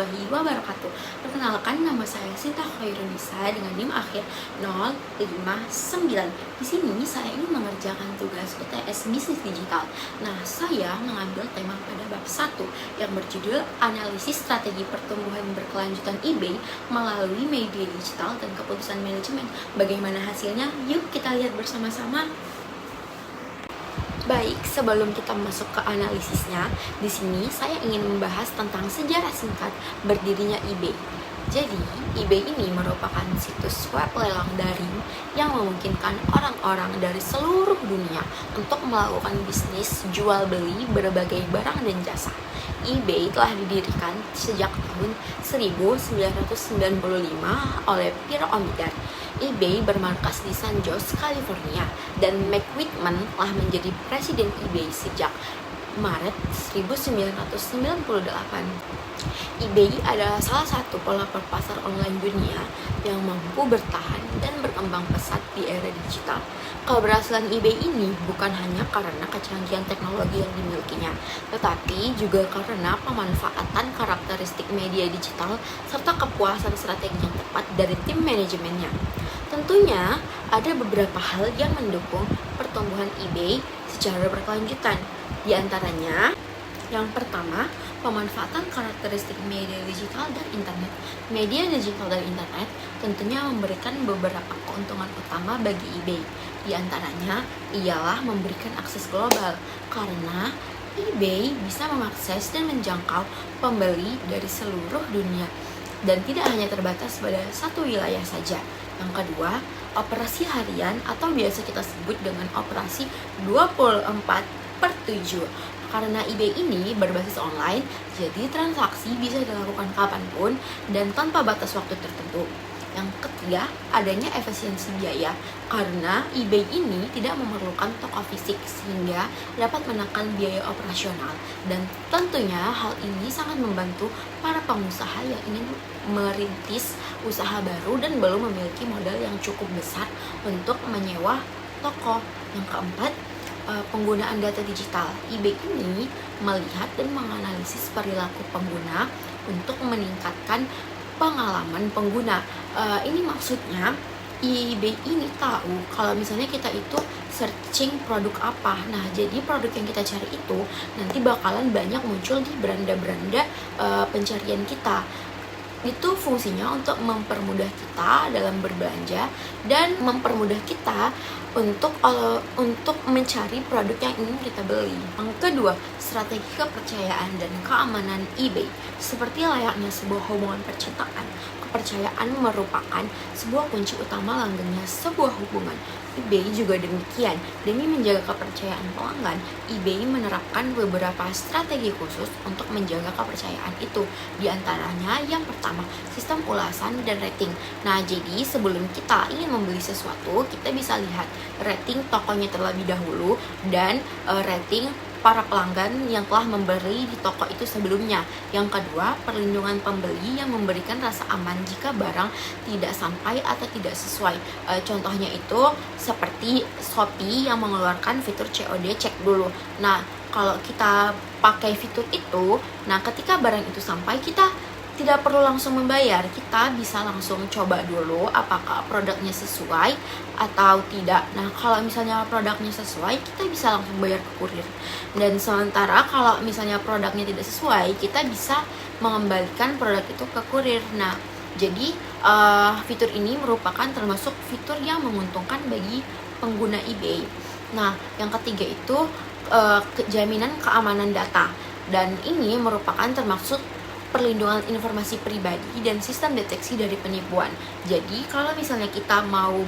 warahmatullahi wabarakatuh. Perkenalkan, nama saya Sinta Khairunisa dengan NIM akhir 059. Di sini saya ingin mengerjakan tugas UTS Bisnis Digital. Nah, saya mengambil tema pada bab 1 yang berjudul Analisis Strategi Pertumbuhan Berkelanjutan eBay melalui media digital dan keputusan manajemen. Bagaimana hasilnya? Yuk kita lihat bersama-sama. Baik, sebelum kita masuk ke analisisnya, di sini saya ingin membahas tentang sejarah singkat berdirinya eBay. Jadi, eBay ini merupakan situs web lelang daring yang memungkinkan orang-orang dari seluruh dunia untuk melakukan bisnis jual beli berbagai barang dan jasa. eBay telah didirikan sejak tahun 1995 oleh Pierre Omidyar. eBay bermarkas di San Jose, California, dan Mac Whitman telah menjadi presiden eBay sejak Maret 1998. eBay adalah salah satu pelopor pasar online dunia yang mampu bertahan dan berkembang pesat di era digital. Keberhasilan eBay ini bukan hanya karena kecanggihan teknologi yang dimilikinya, tetapi juga karena pemanfaatan karakteristik media digital serta kepuasan strategi yang tepat dari tim manajemennya. Tentunya ada beberapa hal yang mendukung pertumbuhan eBay secara berkelanjutan. Di antaranya, yang pertama, pemanfaatan karakteristik media digital dan internet. Media digital dan internet tentunya memberikan beberapa keuntungan utama bagi eBay. Di antaranya ialah memberikan akses global, karena eBay bisa mengakses dan menjangkau pembeli dari seluruh dunia dan tidak hanya terbatas pada satu wilayah saja. Yang kedua, operasi harian atau biasa kita sebut dengan operasi 24/7. Karena eBay ini berbasis online, jadi transaksi bisa dilakukan kapanpun dan tanpa batas waktu tertentu. Yang ketiga, adanya efisiensi biaya, karena eBay ini tidak memerlukan toko fisik sehingga dapat menekan biaya operasional. Dan tentunya hal ini sangat membantu para pengusaha yang ingin merintis usaha baru dan belum memiliki modal yang cukup besar untuk menyewa toko. Yang keempat, penggunaan data digital. eBay ini melihat dan menganalisis perilaku pengguna untuk meningkatkan pengalaman pengguna. Ini maksudnya eBay ini tahu kalau misalnya kita itu searching produk apa. Nah, jadi produk yang kita cari itu nanti bakalan banyak muncul di beranda-beranda pencarian kita. Itu fungsinya untuk mempermudah kita dalam berbelanja dan mempermudah kita untuk mencari produk yang ingin kita beli. Yang kedua, strategi kepercayaan dan keamanan eBay. Seperti layaknya sebuah hubungan percintaan, kepercayaan merupakan sebuah kunci utama langgengnya sebuah hubungan. eBay juga demikian. Demi menjaga kepercayaan pelanggan, eBay menerapkan beberapa strategi khusus untuk menjaga kepercayaan itu. Di antaranya, yang pertama, sistem ulasan dan rating. Nah, jadi sebelum kita ingin membeli sesuatu, kita bisa lihat rating tokonya terlebih dahulu dan rating para pelanggan yang telah membeli di toko itu sebelumnya. Yang kedua, perlindungan pembeli yang memberikan rasa aman jika barang tidak sampai atau tidak sesuai. Contohnya itu seperti Shopee yang mengeluarkan fitur COD cek dulu. Nah, kalau kita pakai fitur itu, nah ketika barang itu sampai, kita tidak perlu langsung membayar, kita bisa langsung coba dulu apakah produknya sesuai atau tidak. Nah, kalau misalnya produknya sesuai, kita bisa langsung bayar ke kurir. Dan sementara kalau misalnya produknya tidak sesuai, kita bisa mengembalikan produk itu ke kurir. Nah, jadi fitur ini merupakan termasuk fitur yang menguntungkan bagi pengguna eBay. Nah, yang ketiga itu jaminan keamanan data, dan ini merupakan termasuk perlindungan informasi pribadi dan sistem deteksi dari penipuan. Jadi kalau misalnya kita mau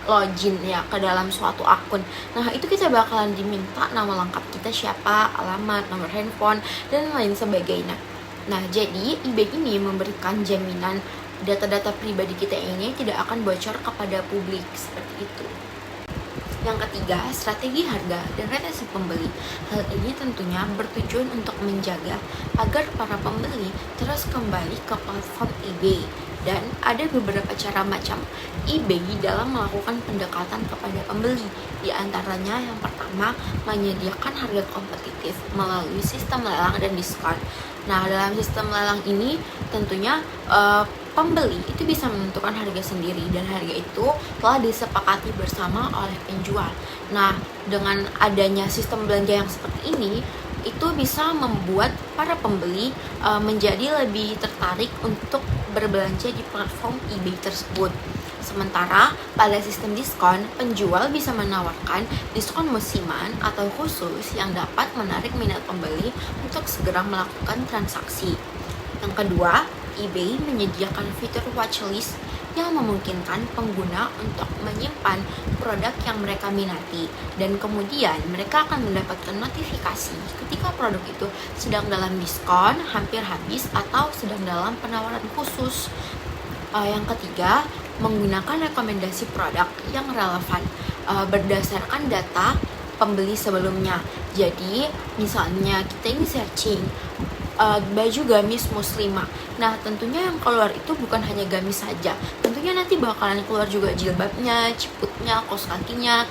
login ya ke dalam suatu akun, nah itu kita bakalan diminta nama lengkap kita siapa, alamat, nomor handphone, dan lain sebagainya. Nah, jadi eBay ini memberikan jaminan data-data pribadi kita ini tidak akan bocor kepada publik, seperti itu. Yang ketiga, strategi harga dan retensi pembeli. Hal ini tentunya bertujuan untuk menjaga agar para pembeli terus kembali ke platform eBay. Dan ada beberapa cara macam eBay dalam melakukan pendekatan kepada pembeli. Di antaranya yang pertama, menyediakan harga kompetitif melalui sistem lelang dan diskon. Nah, dalam sistem lelang ini tentunya pembeli itu bisa menentukan harga sendiri dan harga itu telah disepakati bersama oleh penjual. Nah, dengan adanya sistem belanja yang seperti ini, itu bisa membuat para pembeli menjadi lebih tertarik untuk berbelanja di platform eBay tersebut. Sementara pada sistem diskon, penjual bisa menawarkan diskon musiman atau khusus yang dapat menarik minat pembeli untuk segera melakukan transaksi. Yang kedua, eBay menyediakan fitur watchlist yang memungkinkan pengguna untuk menyimpan produk yang mereka minati, dan kemudian mereka akan mendapatkan notifikasi ketika produk itu sedang dalam diskon, hampir habis, atau sedang dalam penawaran khusus. Yang ketiga, menggunakan rekomendasi produk yang relevan berdasarkan data pembeli sebelumnya. Jadi misalnya kita ini searching baju gamis muslimah. Nah, tentunya yang keluar itu bukan hanya gamis saja. Tentunya nanti bakalan keluar juga jilbabnya, ciputnya, kaos kakinya,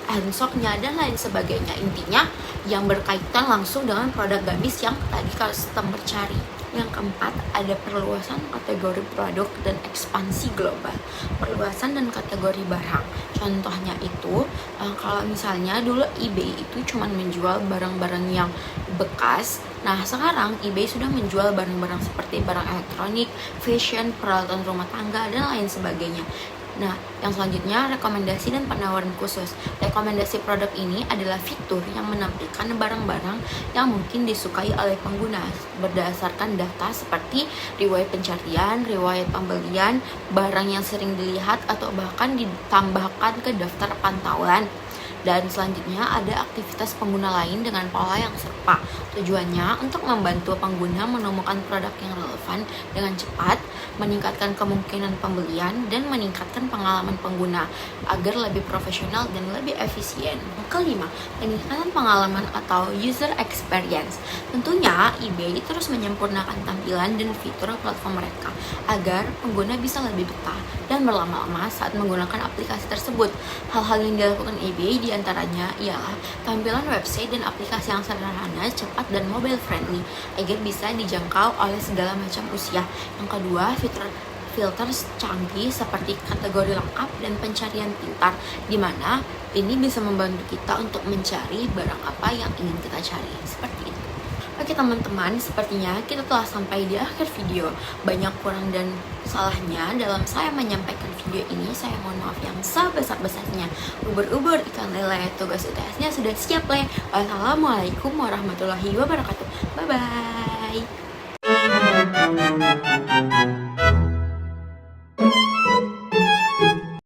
handsoknya, dan lain sebagainya. Intinya yang berkaitan langsung dengan produk gamis yang tadi customer cari. Yang keempat, ada perluasan kategori produk dan ekspansi global. Perluasan dan kategori barang. Contohnya itu, kalau misalnya dulu eBay itu cuma menjual barang-barang yang bekas. Nah, sekarang eBay sudah menjual barang-barang seperti barang elektronik, fashion, peralatan rumah tangga, dan lain sebagainya. Nah, yang selanjutnya, rekomendasi dan penawaran khusus. Rekomendasi produk ini adalah fitur yang menampilkan barang-barang yang mungkin disukai oleh pengguna berdasarkan data seperti riwayat pencarian, riwayat pembelian, barang yang sering dilihat, atau bahkan ditambahkan ke daftar pantauan. Dan selanjutnya ada aktivitas pengguna lain dengan pola yang serupa. Tujuannya untuk membantu pengguna menemukan produk yang relevan dengan cepat, meningkatkan kemungkinan pembelian, dan meningkatkan pengalaman pengguna agar lebih profesional dan lebih efisien. Kelima, peningkatan pengalaman atau user experience. Tentunya eBay terus menyempurnakan tampilan dan fitur platform mereka agar pengguna bisa lebih betah dan berlama-lama saat menggunakan aplikasi tersebut. Hal-hal yang dilakukan eBay diantaranya ialah tampilan website dan aplikasi yang sederhana, cepat, dan mobile friendly agar bisa dijangkau oleh segala macam usia. Yang kedua, filter canggih seperti kategori lengkap dan pencarian pintar, di mana ini bisa membantu kita untuk mencari barang apa yang ingin kita cari. Seperti itu. Oke teman-teman, sepertinya kita telah sampai di akhir video. Banyak kurang dan salahnya dalam saya menyampaikan video ini. Saya mohon maaf yang sebesar-besarnya. Ubur-ubur ikan lele, tugas UTS-nya sudah siap, Le. Wassalamualaikum warahmatullahi wabarakatuh. Bye-bye.